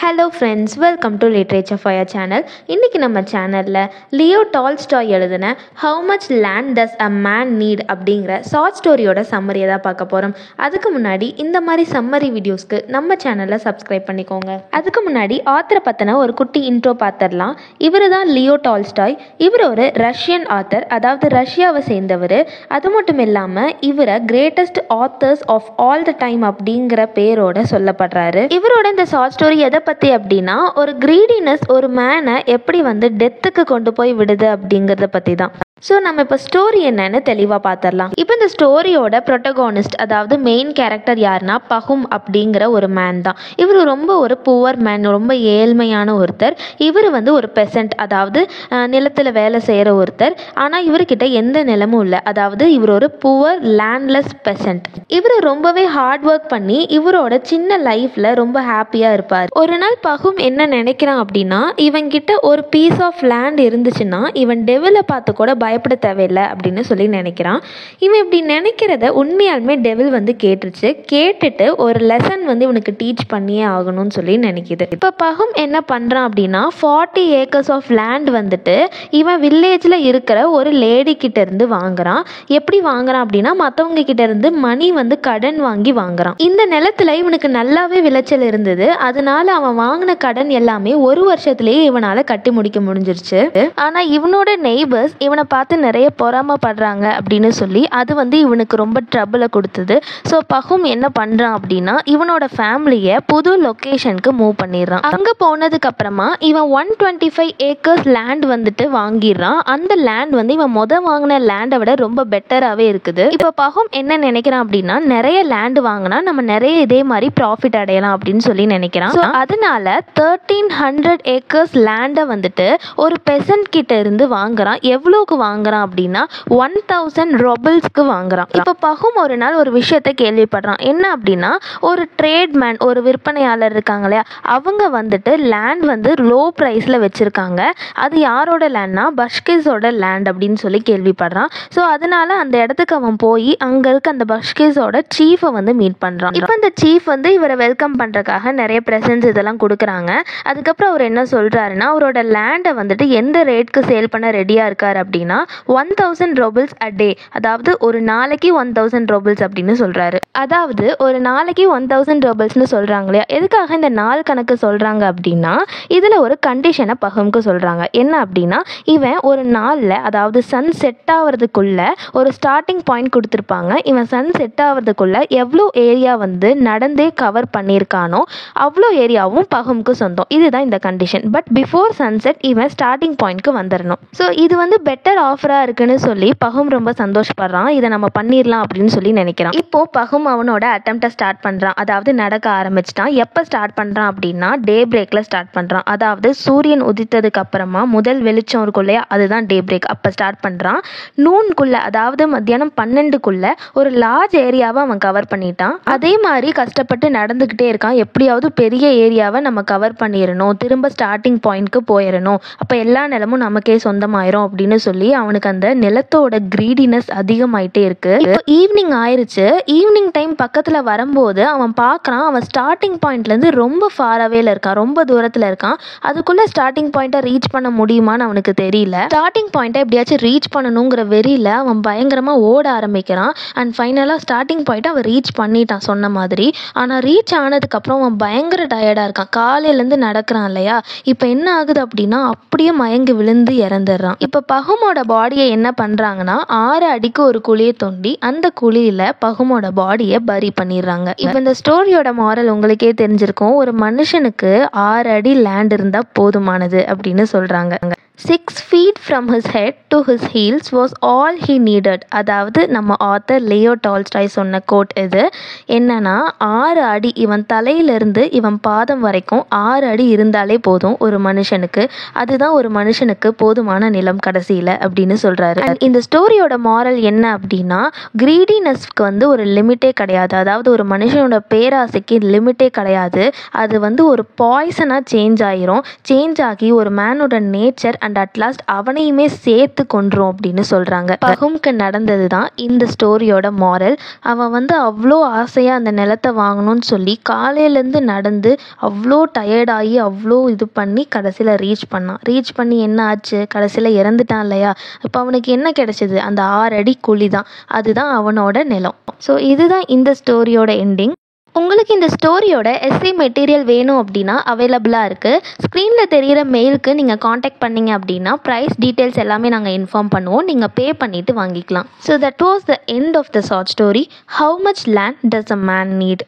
Hello friends, welcome to literature fire channel. இன்றைக்கி நம்ம சேனலில் லியோ டால்ஸ்டாய் எழுதின how much land does a man NEET அப்படிங்கிற short ஸ்டோரியோட சம்மரியை தான் பார்க்க போகிறோம். அதுக்கு முன்னாடி இந்த மாதிரி சம்மரி வீடியோஸ்க்கு நம்ம சேனலை சப்ஸ்கிரைப் பண்ணிக்கோங்க. அதுக்கு முன்னாடி ஆத்தரை பற்றின ஒரு குட்டி இன்ட்ரோ பார்த்துடலாம். இவர் தான் லியோ டால்ஸ்டாய். இவர் ஒரு ரஷ்யன் ஆத்தர், அதாவது ரஷ்யாவை சேர்ந்தவர். அது மட்டும் இல்லாமல் இவரை greatest authors of all the time அப்படிங்கிற பேரோட சொல்லப்படுறாரு. இவரோட இந்த ஷார்ட் ஸ்டோரி எதை பற்றி அப்படின்னா, ஒரு கிரீடினஸ் ஒரு மேனை எப்படி டெத்துக்கு கொண்டு போய் விடுது அப்படிங்கிறத பற்றி தான். ஸோ நம்ம இப்போ ஸ்டோரி என்னன்னு தெளிவாக பார்த்துடலாம். இப்போ இந்த ஸ்டோரியோட ப்ரொட்டகோனிஸ்ட், அதாவது மெயின் கேரக்டர் யாருன்னா பஹும் அப்படிங்கிற ஒரு மேன் தான். இவர் ரொம்ப ஒரு புவர் மேன், ரொம்ப ஏழ்மையான ஒருத்தர். இவர் ஒரு பெசன்ட், அதாவது நிலத்தில் வேலை செய்கிற ஒருத்தர். ஆனால் இவர்கிட்ட எந்த நிலமும் இல்லை, அதாவது இவர் ஒரு புவர் லேண்ட்லெஸ் பெசன்ட். இவர் ரொம்பவே ஹார்ட் ஒர்க் பண்ணி இவரோட சின்ன லைஃப்பில் ரொம்ப ஹாப்பியாக இருப்பார். ஒரு நாள் பஹும் என்ன நினைக்கிறான் அப்படின்னா, இவன்கிட்ட ஒரு பீஸ் ஆஃப் லேண்ட் இருந்துச்சுன்னா இவன் டெவிலை பார்த்து கூட பயப்பட தேவையில்லை அப்படின்னு சொல்லி நினைக்கிறான். இவன் இப்படி நினைக்கிறத உண்மையாலுமே டெவில் கேட்டுருச்சு. கேட்டுட்டு ஒரு லெசன் இவனுக்கு டீச் பண்ணியே ஆகணும்னு சொல்லி நினைக்கிது. இப்போ பஹும் என்ன பண்ணுறான் அப்படின்னா, 40 ஏக்கர்ஸ் ஆஃப் லேண்ட் இவன் வில்லேஜில் இருக்கிற ஒரு லேடி கிட்ட இருந்து வாங்குறான். எப்படி வாங்குறான் அப்படின்னா, மற்றவங்க கிட்ட இருந்து மணி கடன் வாங்கி வாங்குறான். இந்த நிலத்துல இவனுக்கு நல்லாவே விளைச்சல் இருந்தது. அதனால அவன் வாங்கின கடன் எல்லாமே ஒரு வருஷத்துலேயே இவனால கட்டி முடிக்க முடிஞ்சிருச்சு. ஆனால் இவனோட நெய்பர்ஸ் இவனை பார்த்து நிறைய பொறாமப்படுறாங்க அப்படின்னு சொல்லி அது இவனுக்கு ரொம்ப ட்ரபிளை கொடுத்தது. ஸோ பஹும் என்ன பண்ணுறான் அப்படின்னா, இவனோட ஃபேமிலியை புது லொக்கேஷனுக்கு மூவ் பண்ணிடுறான். அங்கே போனதுக்கு அப்புறமா இவன் 125 ஏக்கர்ஸ் லேண்ட் வாங்கிடுறான். அந்த லேண்ட் இவன் வாங்கின லேண்டை விட ரொம்ப பெட்டராகவே இருக்குது. இப்போ பஹும் என்ன நினைக்கிறான் அப்படின்னா, நிறைய லேண்ட் வாங்கினா நம்ம நிறைய இதே மாதிரி ப்ராஃபிட் அடையலாம் அப்படின்னு சொல்லி நினைக்கிறான். ஸோ அதனால 1300 ஏக்கர்ஸ் லேண்டை ஒரு பெசன்ட் கிட்ட இருந்து வாங்குறான். எவ்வளோக்கு வாங்குறான் அப்படின்னா 1000 ரூபிள்ஸ்க்கு வாங்குறான். இப்போ பஹும் ஒரு நாள் ஒரு விஷயத்தை கேள்விப்படுறான். என்ன அப்படின்னா, ஒரு ட்ரேட்மேன், ஒரு விற்பனையாளர் இருக்காங்க இல்லையா, அவங்க லேண்ட் லோ ப்ரைஸில் வச்சுருக்காங்க. அது யாரோட லேண்ட்னா பஷ்கிஸோட லேண்ட் அப்படின்னு சொல்லி கேள்விப்படுறான். ஸோ அதனால அந்த இடத்துக்கு அவன் போய் அங்கே இருக்க அந்த பஷ்கிஸோட சீஃபை மீட் பண்ணுறான். இப்போ இந்த சீஃப் இவரை வெல்கம் பண்ணுறதுக்காக நிறைய ப்ரெசன்ஸ் இதெல்லாம் கொடுக்குறாங்க. அதுக்கப்புறம் அவர் என்ன சொல்கிறாருன்னா, அவரோட லேண்டை எந்த ரேட்க்கு சேல் பண்ண ரெடியாக இருக்கார் அப்படின்னா 1000 ரூபிள்ஸ் அ டே, அதாவது ஒரு நாளைக்கு 1000 ரூபிள்ஸ் அப்படின்னு சொல்கிறாரு. அதாவது ஒரு நாளைக்கு 1000 ரூபிள்ஸ்னு சொல்கிறாங்க இல்லையா, எதுக்காக இந்த நாள் கணக்கு சொல்கிறாங்க அப்படின்னா, இதில் ஒரு கண்டிஷனை பஹும்க்கு சொல்கிறாங்க. என்ன அப்படின்னா, இவன் ஒரு நாளில், அதாவது சன் செட் ஆகிறதுக்குள்ள ஒரு ஸ்டார்டிங் பாயிண்ட் கொடுத்துருப்பாங்க. இவன் சன் செட் ஆகிறதுக்குள்ள எவ்வளோ ஏரியா நடந்தே கவர் பண்ணியிருக்கானோ அவ்வளோ ஏரியாவும் பஹும்க்கு சொந்தம். இதுதான் இந்த கண்டிஷன். பட் பிஃபோர் சன்செட் இவன் ஸ்டார்டிங் பாயிண்ட்க்கு வந்துடணும். ஸோ இது பெட்டர் ஆஃபராக இருக்குன்னு சொல்லி பஹும் ரொம்ப சந்தோஷப்படுறான். இதை நம்ம பண்ணிடலாம் அப்படின்னு சொல்லி நினைக்கிறான். இப்போ பஹும் அவனோட அட்டெம்ப்டை ஸ்டார்ட் பண்ணுறான். அதாவது நடக்க ஆரம்பிச்சிட்டான். எப்போ ஸ்டார்ட் பண்ணுறான் அப்படின்னா, டே பிரேக்கில் ஸ்டார்ட் பண்ணுறான். அதாவது சூரியன் உதித்ததுக்கு அப்புறமா முதல் வெளிச்சம் இருக்கும் இல்லையா, அதுதான் டே பிரேக். அப்போ ஸ்டார்ட் பண்ணுறான். நூன்குள்ளே, அதாவது மத்தியானம் 12க்குள்ளே ஒரு லார்ஜ் ஏரியாவை அவன் கவர் பண்ணிட்டான். அதே மாதிரி கஷ்டப்பட்டு நடந்துக்கிட்டே இருக்கான். எப்படியாவது பெரிய ஏரியாவை நம்ம கவர் பண்ணிடணும், திரும்ப ஸ்டார்டிங் பாயிண்ட்க்கு போயிடணும், அப்போ எல்லா நிலமும் நமக்கே சொந்தமாயிரும் அப்படின்னு சொல்லி அவனுக்கு அந்த நிலத்தோட கிரீடினஸ் அதிகமாயிட்டே இருக்கு. இப்போ ஈவினிங் ஆயிருச்சு. ஈவினிங் டைம் பக்கத்துல வரும்போது அவன் பார்க்கறான், அவன் ஸ்டார்டிங் பாயிண்ட்ல இருந்து ரொம்ப ஃபாராவேல இருக்கான், ரொம்ப தூரத்துல இருக்கான். அதுக்குள்ள ஸ்டார்டிங் பாயிண்ட்டை ரீச் பண்ண முடியுமான்னு அவனுக்கு தெரியல. ஸ்டார்டிங் பாயிண்ட்டை எப்படியாச்சும் ரீச் பண்ணணுங்கிற வெறியில அவன் பயங்கரமா ஓட ஆரம்பிக்கிறான். அண்ட் ஃபைனலா ஸ்டார்டிங் பாயிண்ட்டை அவன் ரீச் பண்ணிட்டான் சொன்ன மாதிரி. ஆனா ரீச் ஆனதுக்கு அப்புறம் அவன் பயங்கர டயர்டா இருக்கான். காலையில இருந்து நடக்கிறான் இல்லையா. இப்போ என்ன ஆகுது அப்படின்னா, அப்படியே மயங்கி விழுந்து இறந்துடுறான். இப்போ பஹுமோட பாடியை என்ன பண்ணுறாங்கன்னா, 6 அடிக்கு ஒரு குழியை தோண்டி அந்த குழியில் பஹுமோட பாடியை பரி பண்ணிடுறாங்க. இப்போ இந்த ஸ்டோரியோட மாரல் உங்களுக்கே தெரிஞ்சிருக்கும். ஒரு மனுஷனுக்கு 6 அடி லேண்ட் இருந்தால் போதுமானது அப்படின்னு சொல்கிறாங்க. 6 feet from his head to his heels was all he needed. அதாவது நம்ம ஆத்தர் லியோ டால்ஸ்டாய் சொன்ன கோட் இது. என்னன்னா, 6 அடி, இவன் தலையிலிருந்து இவன் பாதம் வரைக்கும் 6 அடி இருந்தாலே போதும் ஒரு மனுஷனுக்கு. அதுதான் ஒரு மனுஷனுக்கு போதுமான நிலம் கடைசியில் அப்படின்னு சொல்கிறாரு. இந்த ஸ்டோரியோட மாரல் என்ன அப்படின்னா, கிரீடினஸ்க்கு ஒரு லிமிட்டே கிடையாது. அதாவது ஒரு மனுஷனோட பேராசைக்கு லிமிட்டே கிடையாது. அது ஒரு பாய்சனாக சேஞ்ச் ஆகிரும். சேஞ்ச் ஆகி ஒரு மேனோட நேச்சர் அண்ட் அட்லாஸ்ட் அவனையுமே சேர்த்து கொன்றும் அப்படின்னு சொல்கிறாங்க. பஹும்க்கு நடந்தது தான் இந்த ஸ்டோரியோட மாரல். அவன் அவ்வளோ ஆசையாக அந்த நிலத்தை வாங்கணும்னு சொல்லி காலையிலேருந்து நடந்து அவ்வளோ டயர்டாகி அவ்வளோ இது பண்ணி கடைசியில் ரீச் பண்ணி என்ன ஆச்சு, கடைசியில் இறந்துட்டான் இல்லையா. இப்போ அவனுக்கு என்ன கிடைச்சது, அந்த 6 அடி குழி தான், அதுதான் அவனோட நிலம். ஸோ இதுதான் இந்த ஸ்டோரியோட எண்டிங். உங்களுக்கு இந்த ஸ்டோரியோட எஸ்ஏ மெட்டீரியல் வேணும் அப்படின்னா அவைலபிளாக இருக்குது. ஸ்க்ரீனில் தெரிகிற மெயிலுக்கு நீங்கள் காண்டாக்ட் பண்ணிங்க அப்படின்னா ப்ரைஸ் டீட்டெயில்ஸ் எல்லாமே நாங்கள் இன்ஃபார்ம் பண்ணுவோம். நீங்கள் பே பண்ணிவிட்டு வாங்கிக்கலாம். So that was the end of the short story, how much land does a man NEET.